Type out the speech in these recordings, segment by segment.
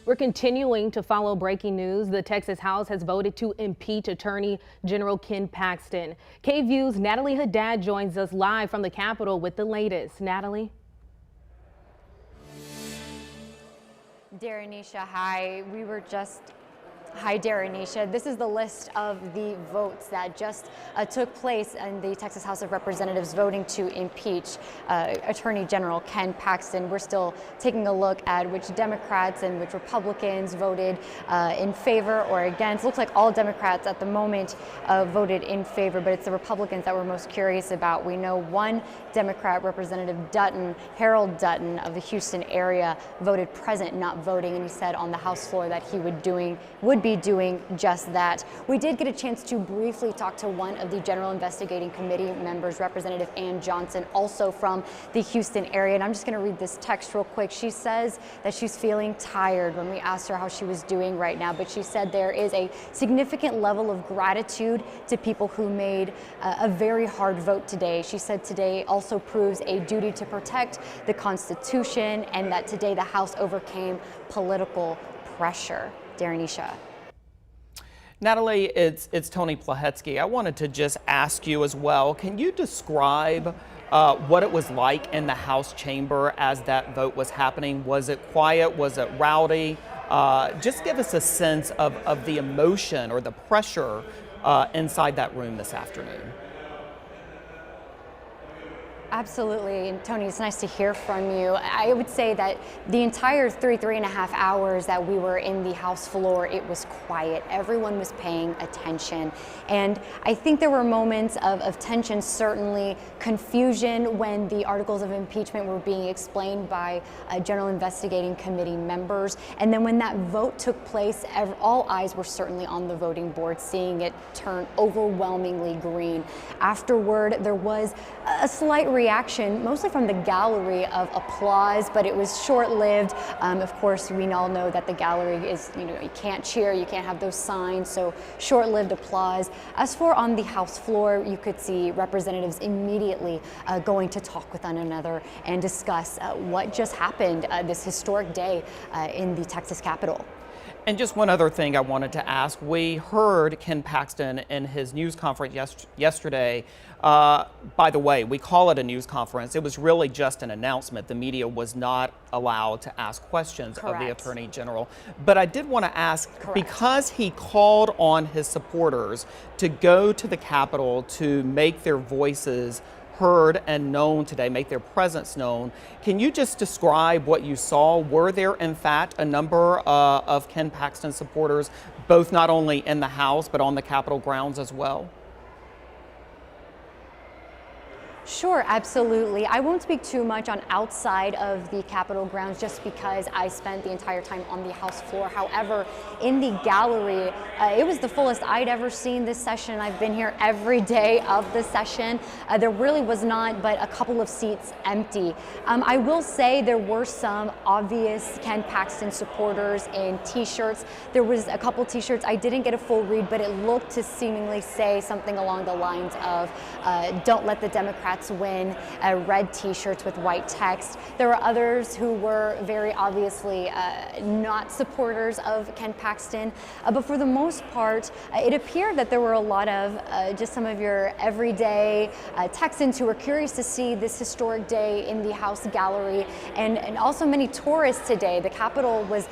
We're continuing to follow breaking news. The Texas House has voted to impeach Attorney General Ken Paxton. KVUE's Natalie Haddad joins us live from the Capitol with the latest. Natalie? Daranisha, hi. Hi, Daranisha. This is the list of the votes that just took place in the Texas House of Representatives voting to impeach Attorney General Ken Paxton. We're still taking a look at which Democrats and which Republicans voted in favor or against. Looks like all Democrats at the moment voted in favor, but it's the Republicans that we're most curious about. We know one Democrat, Representative Dutton, Harold Dutton of the Houston area, voted present, not voting, and he said on the House floor that he would be doing just that. We did get a chance to briefly talk to one of the General Investigating Committee members, Representative Ann Johnson, also from the Houston area, and I'm just going to read this text real quick. She says that she's feeling tired when we asked her how she was doing right now, but she said there is a significant level of gratitude to people who made a very hard vote today. She said today also proves a duty to protect the Constitution and that today the House overcame political pressure. Daranisha. Natalie, it's Tony Plahetsky. I wanted to just ask you as well, can you describe what it was like in the House chamber as that vote was happening? Was it quiet? Was it rowdy? Just give us a sense of the emotion or the pressure inside that room this afternoon. Absolutely, and Tony, it's nice to hear from you. I would say that the entire three and a half hours that we were in the House floor, it was quiet. Everyone was paying attention. And I think there were moments of tension, certainly confusion when the articles of impeachment were being explained by General Investigating Committee members. And then when that vote took place, all eyes were certainly on the voting board, seeing it turn overwhelmingly green. Afterward, there was a slight reaction, mostly from the gallery, of applause, but it was short-lived. Of course, we all know that the gallery is, you can't cheer, you can't have those signs, so short-lived applause. As for on the House floor, you could see representatives immediately going to talk with one another and discuss what just happened this historic day in the Texas Capitol. And just one other thing I wanted to ask. We heard Ken Paxton in his news conference yesterday. By the way, we call it a news conference. It was really just an announcement. The media was not allowed to ask questions of the Attorney General. But I did want to ask, because he called on his supporters to go to the Capitol to make their voices heard and known today, make their presence known. Can you just describe what you saw? Were there, in fact, a number of Ken Paxton supporters, both not only in the House, but on the Capitol grounds as well? Sure, absolutely. I won't speak too much on outside of the Capitol grounds just because I spent the entire time on the House floor. However, in the gallery, it was the fullest I'd ever seen this session. I've been here every day of the session. There really was not but a couple of seats empty. I will say there were some obvious Ken Paxton supporters in t-shirts. There was a couple t-shirts. I didn't get a full read, but it looked to seemingly say something along the lines of don't let the Democrats win, red t-shirts with white text. There were others who were very obviously not supporters of Ken Paxton, but for the most part, it appeared that there were a lot of just some of your everyday Texans who were curious to see this historic day in the House gallery, and also many tourists today. The Capitol was,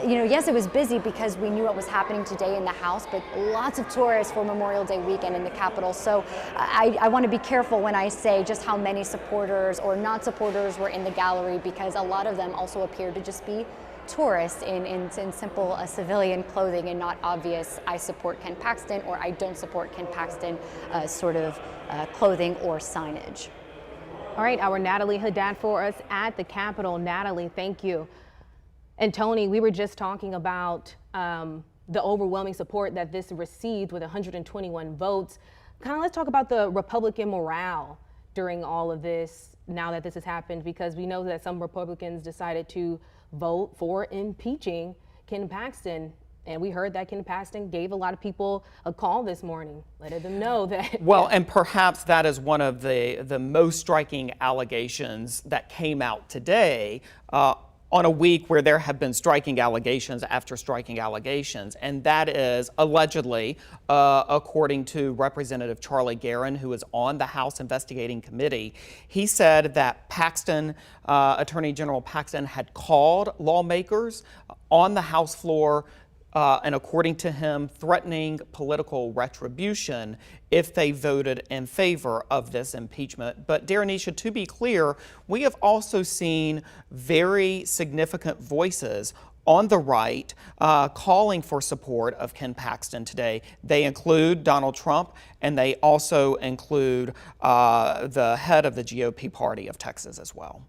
yes, it was busy because we knew what was happening today in the House, but lots of tourists for Memorial Day weekend in the Capitol. So I want to be careful when I say just how many supporters or not supporters were in the gallery, because a lot of them also appeared to just be tourists in simple civilian clothing and not obvious I support Ken Paxton or I don't support Ken Paxton sort of clothing or signage. All right, our Natalie Haddad for us at the Capitol. Natalie, thank you. And Tony, we were just talking about the overwhelming support that this received with 121 votes. Let's talk about the Republican morale during all of this, now that this has happened, because we know that some Republicans decided to vote for impeaching Ken Paxton. And we heard that Ken Paxton gave a lot of people a call this morning, letting them know that. Well, and perhaps that is one of the most striking allegations that came out today. on a week where there have been striking allegations after striking allegations, and that is allegedly, according to Representative Charlie Guerin, who is on the House Investigating Committee. He said that Paxton, Attorney General Paxton, had called lawmakers on the House floor and according to him, threatening political retribution if they voted in favor of this impeachment. But Darrenisha, to be clear, we have also seen very significant voices on the right calling for support of Ken Paxton today. They include Donald Trump, and they also include the head of the GOP party of Texas as well.